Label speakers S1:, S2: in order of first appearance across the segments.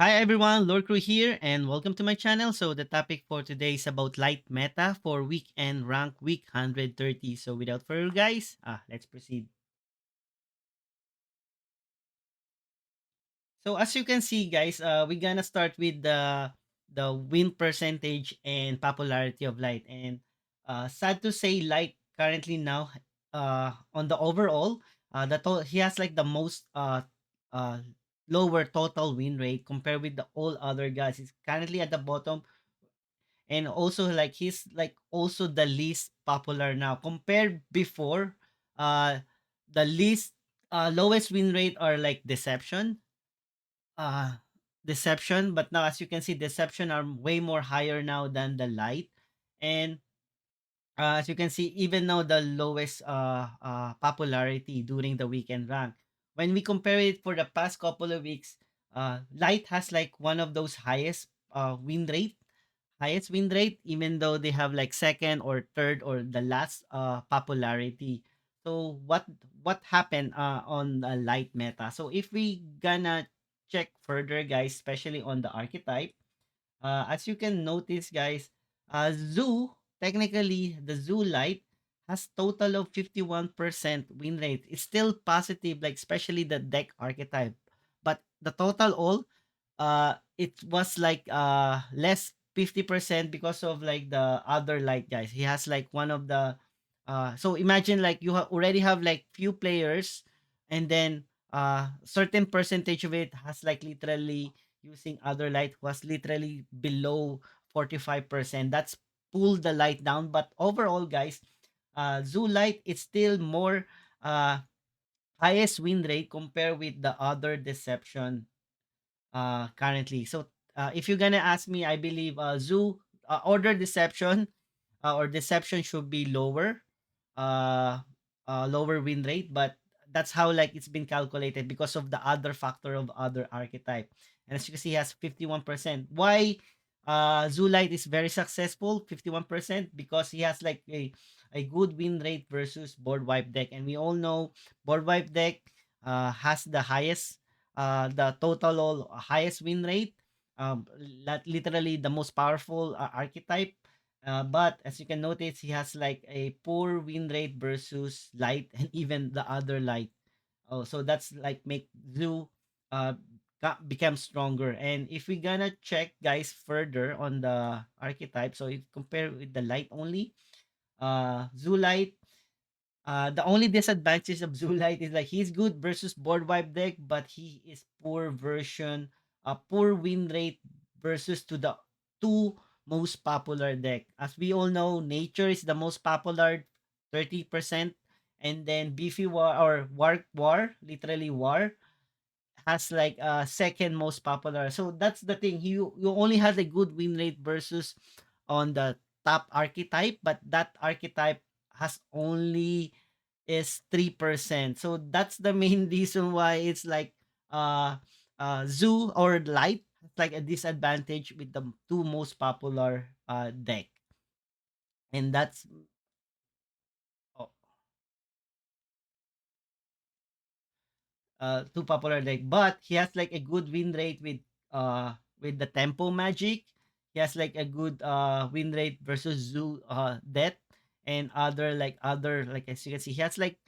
S1: Hi everyone, Lord Crew here, and welcome to my channel. So the topic for today is about light meta for weekend rank week 130. So without further guys, let's proceed. So as you can see guys, we're gonna start with the win percentage and popularity of light. And sad to say, light currently now on the overall, he has like the most uh lower total win rate compared with the all other guys. He's currently at the bottom, and also like he's like also the least popular now compared before. The least lowest win rate are like uh deception, but now as you can see, deception are way more higher now than the light. And as you can see, even now the lowest popularity during the weekend rank. When we compare it for the past couple of weeks, light has like one of those highest win rate, even though they have like second or third or the last popularity. So what happened on the light meta? So if we gonna check further guys, especially on the archetype, as you can notice guys, Zoo, technically the Zoo light has total of 51% win rate. It's still positive, like especially the deck archetype, but the total all, it was like less 50% because of like the other light guys. He has like one of the so imagine like already have like few players, and then certain percentage of it has like literally using other light, was literally below 45%. That's pulled the light down. But overall guys, Zoo light is still more uh highest win rate compared with the other deception currently. So if you're gonna ask me, I believe Zoo order deception or deception should be lower, uh, lower win rate, but that's how like it's been calculated because of the other factor of other archetype. And as you can see, he has 51%. Why Zoolite is very successful, 51%, because he has like a good win rate versus board wipe deck. And we all know board wipe deck has the highest, the total highest win rate, literally the most powerful archetype. But as you can notice, he has like a poor win rate versus light and even the other light. Oh, so that's like make Zoo uh become stronger. And if we gonna check guys further on the archetype, so if compare with the light only, Zoo light, the only disadvantage of Zulite is like he's good versus board wipe deck, but he is poor version, poor win rate versus to the two most popular deck. As we all know, Nature is the most popular, 30%, and then Beefy War or War, literally War, has like second most popular. So that's the thing. You only has a good win rate versus on the top archetype, but that archetype has only is 3%. So that's the main reason why it's like uh Zoo or Light has like a disadvantage with the two most popular deck. And that's oh, too popular deck. But he has like a good win rate with the tempo magic. He has like a good win rate versus Zoo death and other like as you can see, he has like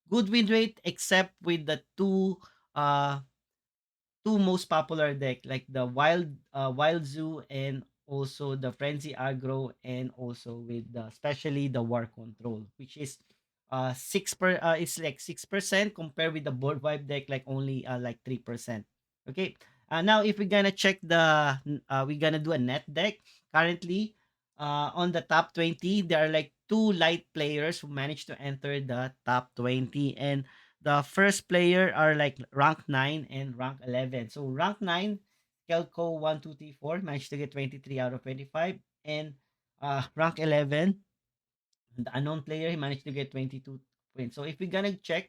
S1: good win rate except with the uh two most popular deck like the Wild Zoo and also the Frenzy Aggro, and also with the especially the War Control, which is 6% compared with the board wipe deck like only like 3%. Okay. Now if we're gonna check we're gonna do a net deck currently. On the top 20, there are like two light players who managed to enter the top 20, and the first player are like rank 9 and rank 11. So rank 9, Kelco 1, 2, 3, 4 managed to get 23 out of 25. And rank 11, the unknown player, he managed to get 22 points. So if we're gonna check,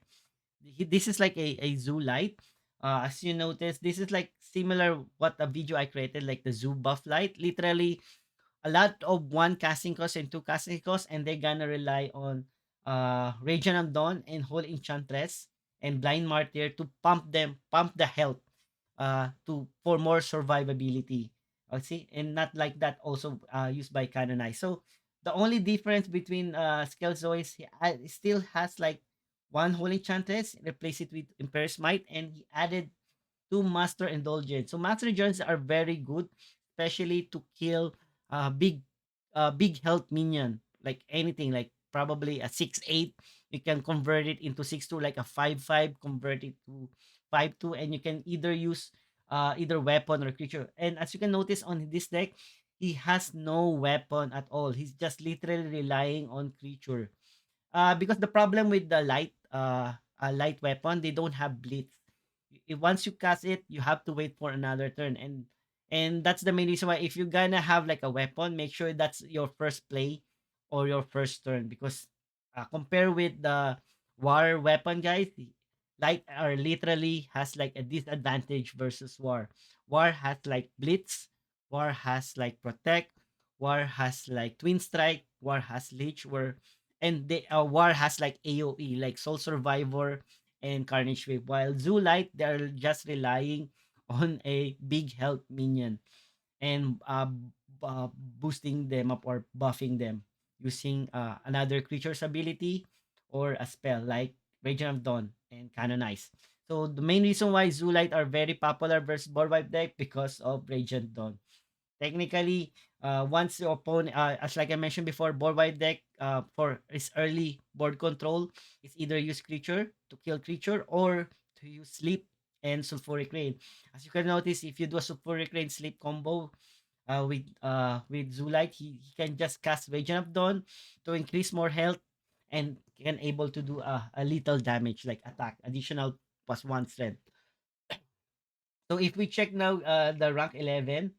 S1: this is like a zoo light. As you notice, this is like similar what a video I created, like the zoo buff light. Literally, a lot of one casting cost and two casting cost, and they're gonna rely on Radiant of Dawn and Whole Enchantress and Blind Martyr to pump the health. to for more survivability. See, and not like that also used by Canonized. So the only difference between Skelezoid is he still has like one Holy Enchantress, replace it with Imperious Might, and he added to Master Indulgence. So Master Indulgence are very good, especially to kill big health minion, like anything, like probably a 6-8. You can convert it into 6-2, like a 5-5, convert it to 5-2, and you can either use either weapon or creature. And as you can notice on this deck, he has no weapon at all. He's just literally relying on creature. Because the problem with the light weapon, they don't have blitz. Once you cast it, you have to wait for another turn, and that's the main reason why if you're gonna have like a weapon, make sure that's your first play or your first turn, because compare with the war weapon, guys, light are literally has like a disadvantage versus war. War has like blitz, war has like protect, war has like twin strike, war has leech, where and the war has like AoE, like Soul Survivor and Carnage Wave. While Zoolite, they're just relying on a big health minion and boosting them up or buffing them using another creature's ability or a spell like Radiant of Dawn and Canonize. So the main reason why Zoolite are very popular versus board wipe deck because of Radiant Dawn. Technically, once your opponent, as like I mentioned before, board wide deck for its early board control is either use creature to kill creature or to use sleep and sulfuric rain. As you can notice, if you do a sulfuric rain sleep combo with Zulite, he can just cast Radiant of Dawn to increase more health and can able to do a little damage like attack, additional +1 strength. So if we check now the rank 11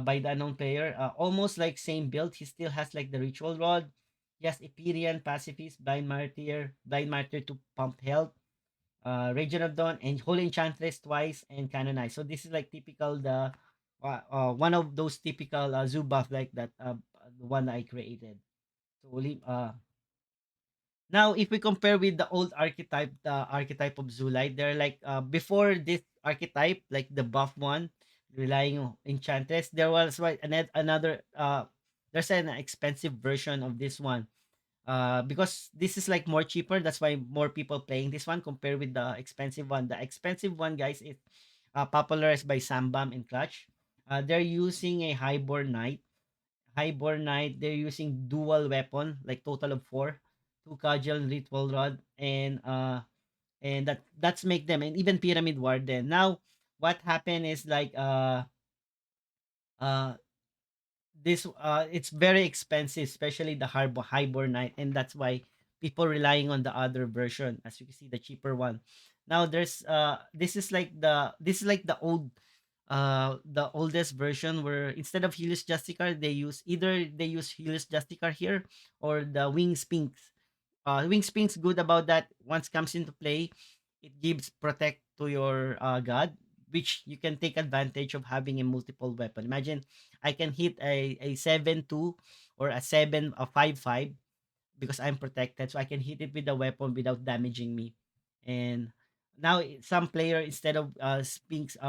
S1: by the unknown player, almost like same build. He still has like the ritual rod. He has Empyrean, Pacifist, Blind Martyr to pump health, Radiant of Dawn, and Holy Enchantress twice, and Canonize. So this is like typical one of those typical zoo buff like that the one I created. So now, if we compare with the old archetype, the archetype of Zulite, they're like before this archetype, like the buff one, relying on Enchantress, there was another there's an expensive version of this one. Because this is like more cheaper, that's why more people playing this one compared with the expensive one. The expensive one, guys, is popularized by Sambam and Clutch. They're using a Highborn Knight. Highborn Knight, they're using dual weapon, like total of four, two cudgel, ritual rod, and that's make them, and even pyramid warden. Now, what happened is like uh this it's very expensive, especially the highborn knight, and that's why people relying on the other version, as you can see, the cheaper one. Now there's this is like the oldest version, where instead of Helios Justicar, they use Helios Justicar here, or the Wing Sphinx. Wing Sphinx good about that. Once comes into play, it gives protect to your god, which you can take advantage of having a multiple weapon. Imagine I can hit a 7-2 or a 5-5 because I'm protected, so I can hit it with the weapon without damaging me. And now some player, instead of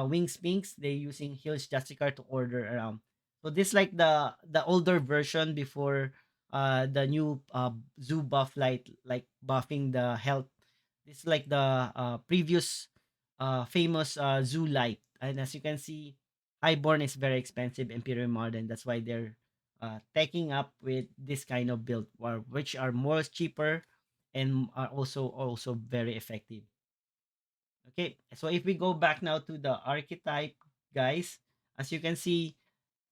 S1: wing sphinx, they using heals justicar to order around. So this like the older version before the new zoo buff light, like buffing the health. This is like the previous famous zoo light, and as you can see, highborn is very expensive, imperial modern, that's why they're taking up with this kind of build, which are more cheaper and are also very effective. Okay, so if we go back now to the archetype, guys, as you can see,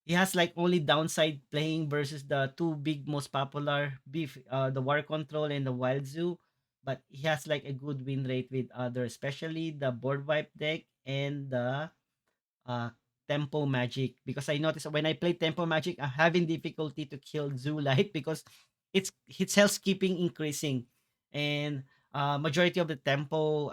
S1: he has like only downside playing versus the two big most popular beef, the war control and the wild zoo, but he has like a good win rate with other, especially the board wipe deck and the uh, Tempo Magic, because I noticed when I play Tempo Magic, I'm having difficulty to kill Zoolite because its health keeping increasing, and majority of the Tempo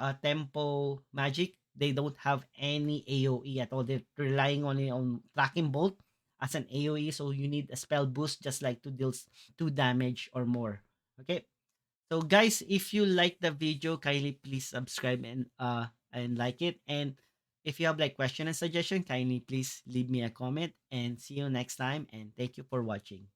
S1: Magic, they don't have any AOE at all. They're relying on Tracking Bolt as an AOE, so you need a spell boost just like to deal 2 damage or more. Okay, so guys, if you like the video, kindly please subscribe and like it. And If you have like question and suggestion, kindly please leave me a comment and see you next time. And thank you for watching.